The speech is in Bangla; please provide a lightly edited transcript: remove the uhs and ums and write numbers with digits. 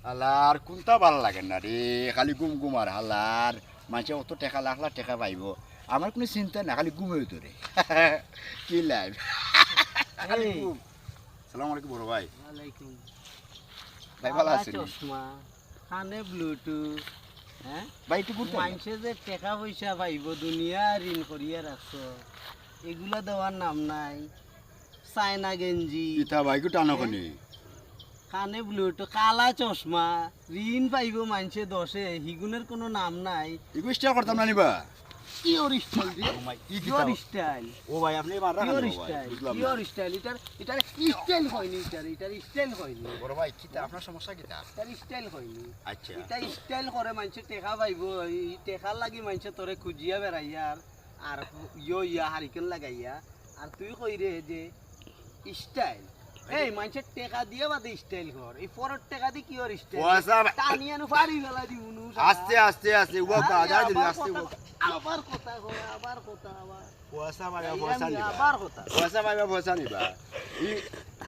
হালার কোনটা ভালো লাগে না রে, খালি গুম গুম আর হালার মানুষে অত টাকা লাখ লাখ টাকা পাইব, আমার কোনো চিন্তা না, খালি ঘুমে ধরে কি লাইফ। এই, সালাম আলাইকুম বড় ভাই। ওয়ালাইকুম। ভাই ভালো কালা আছেন? চশমা, কানে ব্লুটুথ, হ্যাঁ? ভাই একটু ঘুরতে আইন। মানুষে যে টাকা পয়সা পাইব দুনিয়া ঋণ করিয়া রাখছ, এগুলা দেওয়ার নাম নাই। চায়না গেঞ্জি, ইতা ভাই একটু টানো খানি। কানে ব্লুটুথ, কালা চশমা, ঋণ পাইব মানুষে দশে, হিগুনের কোনো নাম নাই। এগুলো স্টাইল করতাম না নিবা। কিওর স্টাইল রে, ও ভাই, ই কি কিওর তাও? স্টাইল, ও ভাই আপনি এবার রাখেন কিওর ও ভাই, স্টাইল, বুঝলাম না। Cure style. এটার স্টাইল হয়নি, এটার স্টাইল হয়নি, বড় ভাই কিতা আপনার সমস্যা কিতা? এটার স্টাইল হয়নি। আচ্ছা এটা স্টাইল করে মানুষে টেকা পাইব, এই টেকার লাগি মানুষে তোরে খুঁজিয়া বেড়াইয়ার আর ইয়া হারিকেন লাগাইয়া, আর তুই কই রে যে স্টাইল। এই মানুষের টেকা দিয়ে বাদে স্টাইল কর, এই পরের টেকা দিয়ে কি ওর স্টাইল? পয়সা টানিয়ানো পারি গেলা দি উনু আস্তে আস্তে আস্তে ও কাজ আজ আস্তে ও আবার কথা কয়, আবার কথা, আবার পয়সা ভাই এই পয়সা আমি নিবা। আবার কথা। পয়সা ভাই পয়সা নিবা। ই